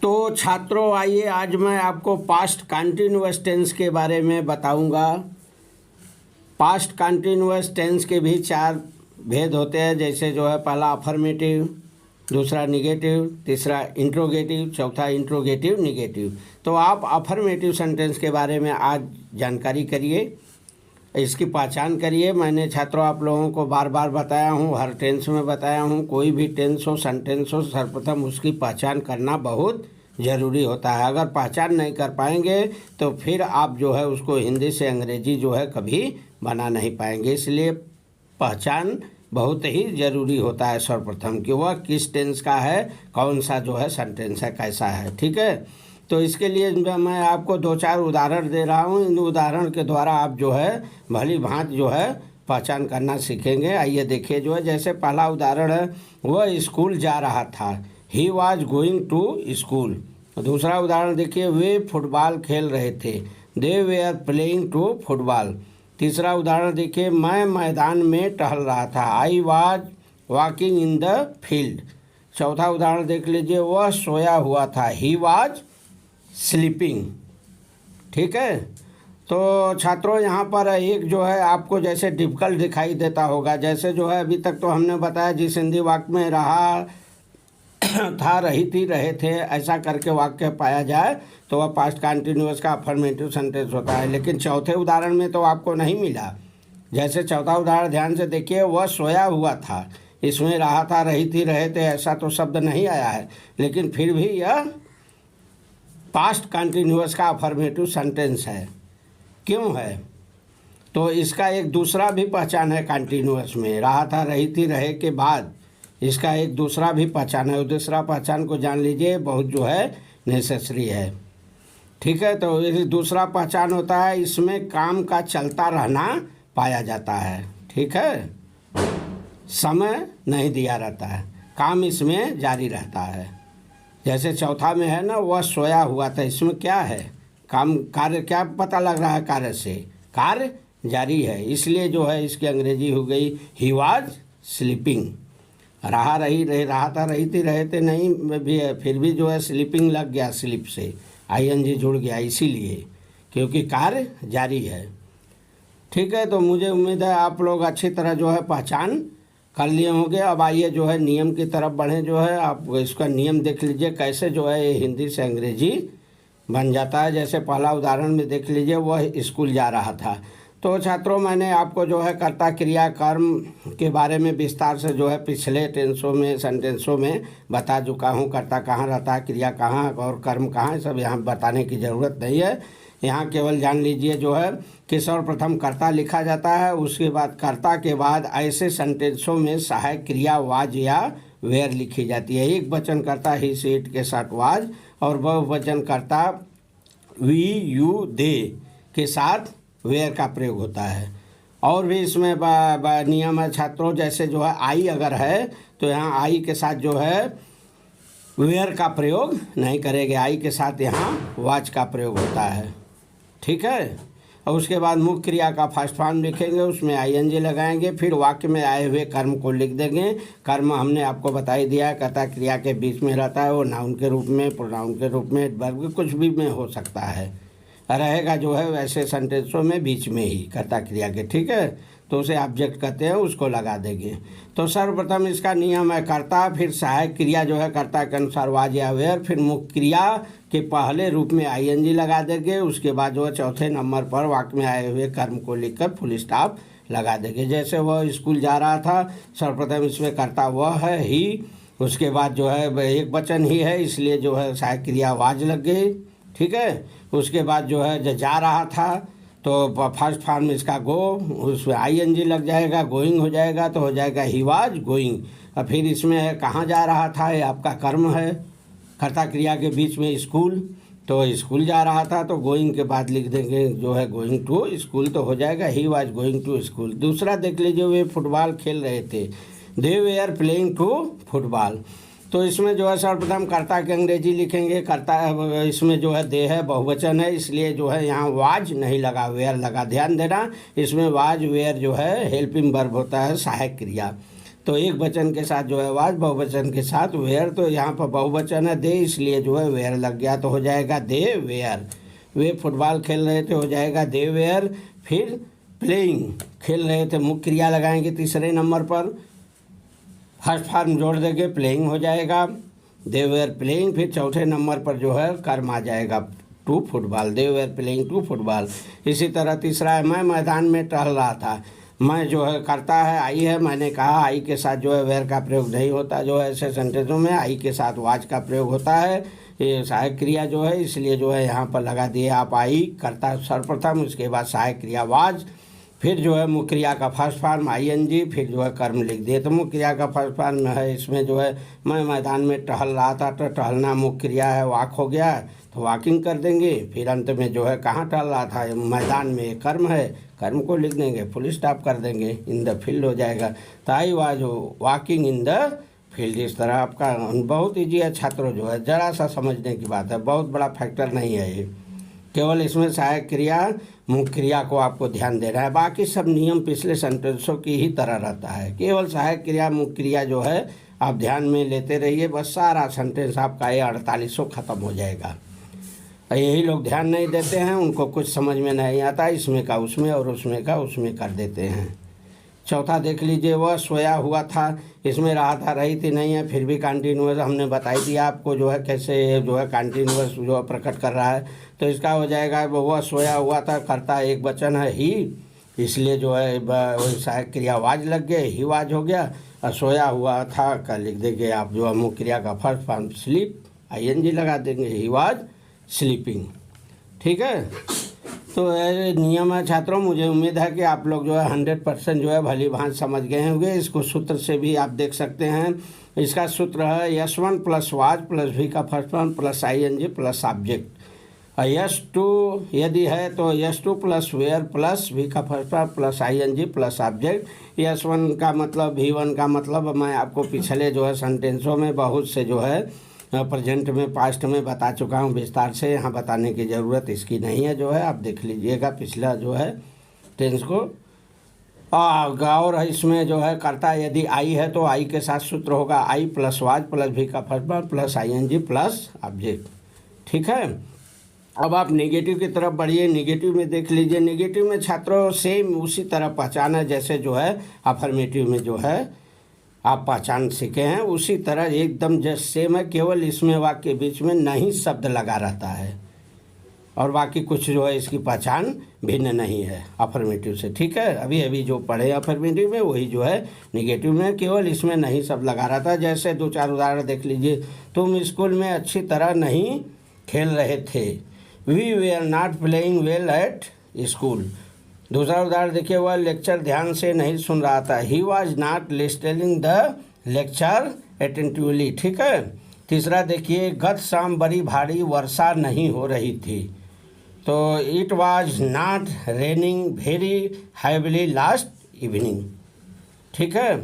तो छात्रों आइए आज मैं आपको पास्ट कंटिन्यूअस टेंस के बारे में बताऊंगा। पास्ट कंटिन्यूअस टेंस के भी चार भेद होते हैं, जैसे जो है पहला अफर्मेटिव, दूसरा निगेटिव, तीसरा इंट्रोगेटिव, चौथा इंट्रोगेटिव निगेटिव। तो आप अफर्मेटिव सेंटेंस के बारे में आज जानकारी करिए, इसकी पहचान करिए। मैंने छात्रों आप लोगों को बार बार बताया हूँ, हर टेंस में बताया हूँ, कोई भी टेंस हो सेंटेंस हो सर्वप्रथम उसकी पहचान करना बहुत ज़रूरी होता है। अगर पहचान नहीं कर पाएंगे तो फिर आप जो है उसको हिंदी से अंग्रेजी जो है कभी बना नहीं पाएंगे। इसलिए पहचान बहुत ही ज़रूरी होता है सर्वप्रथम कि वह किस टेंस का है, कौन सा जो है सेंटेंस है, कैसा है। ठीक है, तो इसके लिए मैं आपको दो चार उदाहरण दे रहा हूँ। इन उदाहरण के द्वारा आप जो है भली भांत जो है पहचान करना सीखेंगे। आइए देखिए, जो है जैसे पहला उदाहरण है, वह स्कूल जा रहा था, he was going to school. दूसरा उदाहरण देखिए, वे फुटबॉल खेल रहे थे, they were playing to football. तीसरा उदाहरण देखिए, मैं मैदान में टहल रहा था, I was walking in the field. चौथा उदाहरण देख लीजिए, वह सोया हुआ था, ही वॉज स्लीपिंग। ठीक है, तो छात्रों यहाँ पर एक जो है आपको जैसे डिफ़िकल्ट दिखाई देता होगा, जैसे जो है अभी तक तो हमने बताया जिस हिंदी वाक्य में रहा था, रही थी, रहे थे, ऐसा करके वाक्य पाया जाए तो वह पास्ट कंटिन्यूअस का अफर्मेटिव सेंटेंस होता है। लेकिन चौथे उदाहरण में तो आपको नहीं मिला। जैसे चौथा उदाहरण ध्यान से देखिए, वह सोया हुआ था, इसमें रहा था, रही थी, रहे थे ऐसा तो शब्द नहीं आया है, लेकिन फिर भी यह पास्ट कंटिन्यूअस का अफर्मेटिव सेंटेंस है। क्यों है? तो इसका एक दूसरा भी पहचान है कंटिन्यूअस में, रहा था, रही थी, रहे के बाद इसका एक दूसरा भी पहचान है। दूसरा पहचान को जान लीजिए, बहुत जो है नेसेसरी है। ठीक है, तो ये दूसरा पहचान होता है, इसमें काम का चलता रहना पाया जाता है। ठीक है, समय नहीं दिया रहता है, काम इसमें जारी रहता है। जैसे चौथा में है ना, वह सोया हुआ था, इसमें क्या है, काम, कार्य, क्या पता लग रहा है कार्य से, कार्य जारी है, इसलिए जो है इसकी अंग्रेजी हो गई ही वॉज स्लीपिंग। रहा था, रही थी, रहे थे नहीं भी है, फिर भी जो है स्लीपिंग लग गया, स्लिप से आईएनजी जुड़ गया, इसीलिए क्योंकि कार्य जारी है। ठीक है, तो मुझे उम्मीद है आप लोग अच्छी तरह जो है पहचान कर लिए होंगे। अब आइए जो है नियम की तरफ बढ़ें। जो है आप इसका नियम देख लीजिए कैसे जो है ये हिंदी से अंग्रेजी बन जाता है। जैसे पहला उदाहरण में देख लीजिए, वह स्कूल जा रहा था। तो छात्रों मैंने आपको जो है कर्ता क्रिया कर्म के बारे में विस्तार से जो है पिछले टेंसों में सेंटेंसों में बता चुका हूँ। कर्ता कहाँ रहता है, क्रिया कहाँ और कर्म कहाँ, सब यहाँ बताने की ज़रूरत नहीं है। यहाँ केवल जान लीजिए जो है कि सर्वप्रथम कर्ता लिखा जाता है, उसके बाद कर्ता के बाद ऐसे सेंटेंसों में सहायक क्रिया वाज या वेयर लिखी जाती है। एक वचन कर्ता ही से इट के साथ वाज और बहुवचन कर्ता वी यू दे के साथ वेयर का प्रयोग होता है। और भी इसमें नियम है छात्रों, जैसे जो है आई अगर है तो यहाँ आई के साथ जो है वेयर का प्रयोग नहीं करेंगे, आई के साथ यहाँ वाज का प्रयोग होता है। ठीक है, और उसके बाद मुख्य क्रिया का फर्स्ट फॉर्म लिखेंगे, उसमें आईएनजी लगाएंगे, फिर वाक्य में आए हुए कर्म को लिख देंगे। कर्म हमने आपको बता ही दिया है, कर्ता क्रिया के बीच में रहता है, वो नाउन के रूप में, प्रोनाउन के रूप में, वर्ब कुछ भी में हो सकता है, रहेगा जो है वैसे सेंटेंसों में बीच में ही कर्ता क्रिया के। ठीक है, तो उसे ऑब्जेक्ट कहते हैं, उसको लगा देंगे। तो सर्वप्रथम इसका नियम है कर्ता, फिर सहायक क्रिया जो है कर्ता के अनुसार वाज या वेयर, फिर मुख्य क्रिया के पहले रूप में आईएनजी लगा देंगे, उसके बाद जो है चौथे नंबर पर वाक्य में आए हुए कर्म को लिखकर फुल स्टॉप लगा देंगे। जैसे वह स्कूल जा रहा था, सर्वप्रथम इसमें कर्ता वह है ही, उसके बाद जो है एक वचन ही है इसलिए जो है सहायक क्रिया वाज लग गई। ठीक है, उसके बाद जो है जा रहा था तो फर्स्ट फॉर्म इसका गो, उसमें आईएनजी लग जाएगा, गोइंग हो जाएगा तो हो जाएगा ही वाज गोइंग। और फिर इसमें है कहाँ जा रहा था, ये आपका कर्म है, कर्ता क्रिया के बीच में स्कूल, तो स्कूल जा रहा था तो गोइंग के बाद लिख देंगे जो है गोइंग टू स्कूल, तो हो जाएगा he was going to school. दूसरा देख लीजिए, वे फुटबॉल खेल रहे थे, they were playing to football. तो इसमें जो है सर्वप्रथम कर्ता की अंग्रेजी लिखेंगे, कर्ता इसमें जो है दे है, बहुवचन है, इसलिए जो है यहाँ वाज नहीं लगा, वेयर लगा। ध्यान देना, इसमें वाज वेयर जो है हेल्पिंग वर्ब होता है, सहायक क्रिया। तो एक वचन के साथ जो है वाज, बहुवचन के साथ वेयर। तो यहाँ पर बहुवचन है दे, इसलिए जो है वेयर लग गया, तो हो जाएगा दे वेयर। वे फुटबॉल खेल रहे थे, हो जाएगा दे वेयर। फिर प्लेइंग, खेल रहे थे, मुख्य क्रिया लगाएंगे तीसरे नंबर पर, फर्स्ट फॉर्म जोड़ देंगे, प्लेइंग हो जाएगा, दे वेयर प्लेइंग। फिर चौथे नंबर पर जो है कर्म आ जाएगा to football, they were playing to football. इसी तरह तीसरा है मैं मैदान में टहल रहा था। मैं जो है करता है आई है, मैंने कहा आई के साथ जो है वेयर का प्रयोग नहीं होता, जो है ऐसे सेंटेंसों में आई के साथ वाज का प्रयोग होता है। ये सहायक क्रिया जो है, इसलिए जो है यहाँ पर लगा दिए आप आई, करता सर्वप्रथम, उसके बाद सहायक क्रिया वाज, फिर जो है मुख्य क्रिया का फर्स्ट फॉर्म ING, फिर जो है कर्म लिख दिए। तो मुख्य क्रिया का फर्स्ट फॉर्म है, इसमें जो है मैं मैदान में टहल रहा था, तो टहलना मुख्य क्रिया है, वॉक हो गया तो वॉकिंग कर देंगे। फिर अंत में जो है कहाँ टहल रहा था, मैदान में, कर्म है, कर्म को लिख देंगे, फुल स्टॉप कर देंगे, इन द फील्ड हो जाएगा। तो I was walking in the field. इस तरह आपका बहुत ईजी है छात्रों, जो है ज़रा सा समझने की बात है, बहुत बड़ा फैक्टर नहीं है ये, केवल इसमें सहायक क्रिया मुख्य क्रिया को आपको ध्यान देना है। बाकी सब नियम पिछले सेंटेंसों की ही तरह रहता है, केवल सहायक क्रिया मुख्य क्रिया जो है आप ध्यान में लेते रहिए, बस सारा सेंटेंस आपका ये 4800 ख़त्म हो जाएगा। यही लोग ध्यान नहीं देते हैं, उनको कुछ समझ में नहीं आता, इसमें का उसमें और उसमें का उसमें कर देते हैं। चौथा देख लीजिए, वह सोया हुआ था, इसमें रहा था रही थी नहीं है, फिर भी कंटिन्यूअस हमने बताई दिया आपको जो है कैसे जो है कंटिन्यूअस जो है प्रकट कर रहा है। तो इसका हो जाएगा वह सोया हुआ था, करता एक वचन है ही, इसलिए जो है वही सहायक क्रिया वाज लग गए, ही वाज हो गया, और सोया हुआ था का लिख देंगे आप जो है मुख्य क्रिया का फर्स्ट फॉर्म स्लीप, ING लगा देंगे, ही वाज स्लीपिंग। ठीक है, तो नियम है छात्रों, मुझे उम्मीद है कि आप लोग जो है 100% जो है भली भांति समझ गए होंगे। इसको सूत्र से भी आप देख सकते हैं, इसका सूत्र है S1 plus was plus V का first form plus ING plus object. S2 यदि है तो S2 plus were plus V का first form plus ING plus object. S1 का मतलब V1 का मतलब मैं आपको पिछले जो है सेंटेंसों में बहुत से जो है प्रेजेंट में पास्ट में बता चुका हूँ विस्तार से, यहाँ बताने की ज़रूरत इसकी नहीं है। जो है आप देख लीजिएगा पिछला जो है टेंस को। और इसमें जो है करता यदि आई है तो आई के साथ सूत्र होगा आई प्लस वाज प्लस V का first form plus ING plus object. ठीक है, अब आप नेगेटिव की तरफ बढ़िए। नेगेटिव में देख लीजिए, नेगेटिव में छात्रों सेम उसी तरह पहचाना जैसे जो है अफर्मेटिव में जो है आप पहचान सीखे हैं, उसी तरह एकदम जस्ट सेम है, केवल इसमें वाक्य के बीच में नहीं शब्द लगा रहता है और बाकी कुछ जो है इसकी पहचान भिन्न नहीं है अफर्मेटिव से। ठीक है, अभी अभी जो पढ़े अफर्मेटिव में वही जो है नेगेटिव में, केवल इसमें नहीं शब्द लगा रहता है। जैसे 2-4 उदाहरण देख लीजिए, तुम स्कूल में अच्छी तरह नहीं खेल रहे थे, we were not playing well at school. दूसरा उदाहरण देखिए, वह लेक्चर ध्यान से नहीं सुन रहा था, he was not listening the lecture attentively. ठीक है, तीसरा देखिए, गत शाम बड़ी भारी वर्षा नहीं हो रही थी, तो it was not raining very heavily last evening. ठीक है,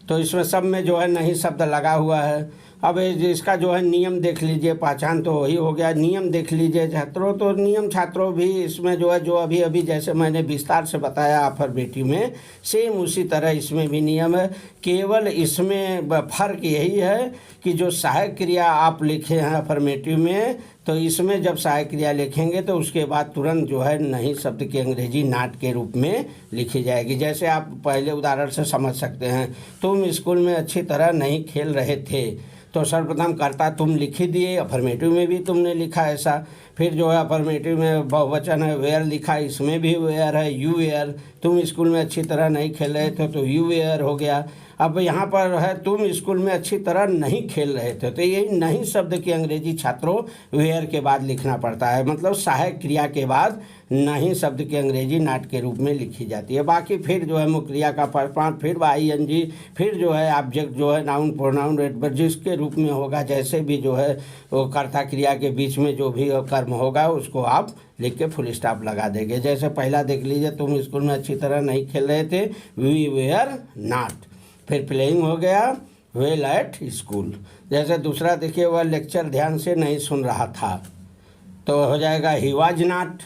तो इसमें सब में जो है नहीं शब्द लगा हुआ है। अब इसका जो है नियम देख लीजिए, पहचान तो वही हो गया, नियम देख लीजिए छात्रों। तो नियम छात्रों भी इसमें जो है जो अभी अभी जैसे मैंने विस्तार से बताया अफर्मेटिव में, सेम उसी तरह इसमें भी नियम है, केवल इसमें फ़र्क यही है कि जो सहायक क्रिया आप लिखे हैं अफर्मेटिव में, तो इसमें जब सहायक क्रिया लिखेंगे तो उसके बाद तुरंत जो है नहीं शब्द की अंग्रेजी नॉट के रूप में लिखी जाएगी। जैसे आप पहले उदाहरण से समझ सकते हैं, तुम स्कूल में अच्छी तरह नहीं खेल रहे थे, तो सर्वप्रथम कर्ता तुम लिख ही दिए, अफर्मेटिव में भी तुमने लिखा ऐसा। फिर जो है अफर्मेटिव में बहुवचन है वेयर लिखा, इसमें भी वेयर है, यू वेयर, तुम स्कूल में अच्छी तरह नहीं खेल रहे थे तो यू वेयर हो गया। अब यहाँ पर है तुम स्कूल में अच्छी तरह नहीं खेल रहे थे, तो यही नहीं शब्द की अंग्रेजी छात्रों वेयर के बाद लिखना पड़ता है, मतलब सहायक क्रिया के बाद नहीं शब्द की अंग्रेजी नॉट के रूप में लिखी जाती है। बाकी फिर जो है मुख्य क्रिया का फर्स्ट फॉर्म, फिर ING, फिर जो है ऑब्जेक्ट जो है नाउन प्रोनाउन एडवर्ब जिसके रूप में होगा, जैसे भी जो है वो कर्ता क्रिया के बीच में जो भी कर्म होगा उसको आप लिख के फुल स्टॉप लगा देंगे। जैसे पहला देख लीजिए, तुम स्कूल में अच्छी तरह नहीं खेल रहे थे, वी वेयर नॉट, फिर प्लेइंग हो गया, वेल एट स्कूल। जैसे दूसरा देखिए, वह लेक्चर ध्यान से नहीं सुन रहा था, तो हो जाएगा ही वाज नॉट,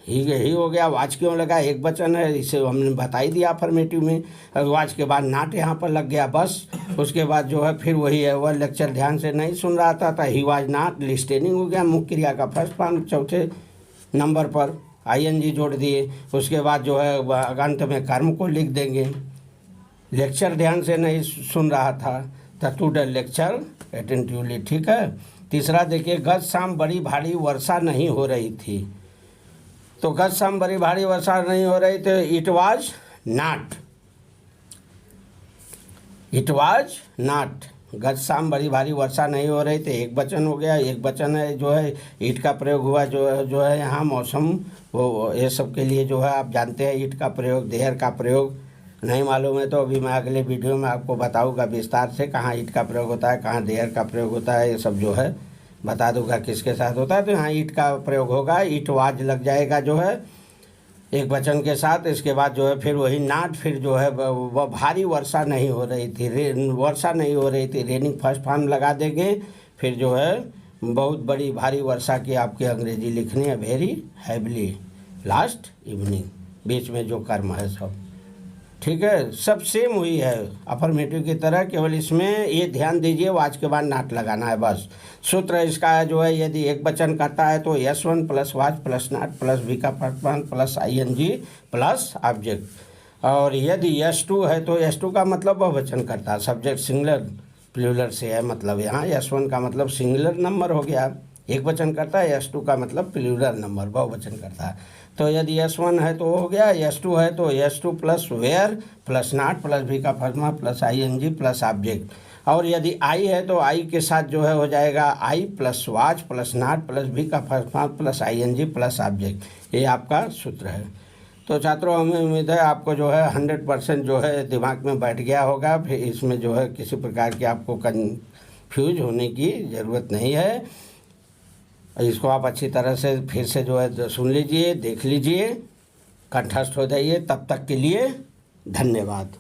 ही हो गया। वाच क्यों लगा, एक वचन है, इसे हमने बता ही दिया अफर्मेटिव में। वाच के बाद नॉट यहाँ पर लग गया बस। उसके बाद जो है फिर वही है, वह लेक्चर ध्यान से नहीं सुन रहा था, ही वाज नॉट लिस्टेनिंग हो गया। मुख्य क्रिया का फर्स्ट फॉर्म चौथे नंबर पर आईएनजी जोड़ दिए। उसके बाद जो है अंत में कर्म को लिख देंगे। लेक्चर ध्यान से नहीं सुन रहा था, टू द लेक्चर अटेंटिवली, ठीक है। तीसरा देखिए, गत शाम बड़ी भारी वर्षा नहीं हो रही थी। तो गत शाम बड़ी भारी वर्षा नहीं हो रही थी, it was not, it was not. गत शाम बड़ी भारी वर्षा नहीं हो रही थी, एक वचन हो गया। एक वचन है जो है ईट का प्रयोग हुआ, जो है यहाँ मौसम वो ये सब के लिए जो है आप जानते हैं ईट का प्रयोग, देयर का प्रयोग नहीं मालूम है तो अभी मैं अगले वीडियो में आपको बताऊंगा विस्तार से कहाँ ईट का प्रयोग होता है, कहाँ देयर का प्रयोग होता है, ये सब जो है बता दूंगा किसके साथ होता है। तो यहाँ ईट का प्रयोग होगा, ईट वाज लग जाएगा जो है एक वचन के साथ। इसके बाद जो है फिर वही नॉट, फिर जो है वह भारी वर्षा नहीं हो रही थी, वर्षा नहीं हो रही थी, रेनिंग फर्स्ट फॉर्म लगा देंगे। फिर जो है बहुत बड़ी भारी वर्षा की आपकी अंग्रेजी लिखनी है, वेरी हैवली, लास्ट इवनिंग, बीच में जो कर्म है सब, ठीक है, सब सेम हुई है अफर्मेटिव की तरह, केवल इसमें ये ध्यान दीजिए वाच के बाद नॉट लगाना है बस। सूत्र इसका जो है, यदि एक वचन करता है तो S1 plus was plus not plus V का first plus ING plus object. और यदि S2 है तो S2 का मतलब बहुवचन करता है, सब्जेक्ट सिंगुलर प्लूरल से है, मतलब यहाँ S1 का मतलब सिंगुलर नंबर हो गया, एक वचन करता है। S2 का मतलब प्लूरल नंबर, बहुवचन करता है। तो यदि S1 है तो हो गया, S2 है तो S2 plus were plus not plus V का first plus ING plus object. और यदि I है तो I के साथ जो है हो जाएगा I plus was plus not plus V का first plus ING plus object. ये आपका सूत्र है। तो छात्रों, हमें उम्मीद है आपको जो है 100% जो है दिमाग में बैठ गया होगा। फिर इसमें जो है किसी प्रकार की आपको कन्फ्यूज होने की ज़रूरत नहीं है। इसको आप अच्छी तरह से फिर से जो है सुन लीजिए, देख लीजिए, कंठस्थ हो जाइए। तब तक के लिए धन्यवाद।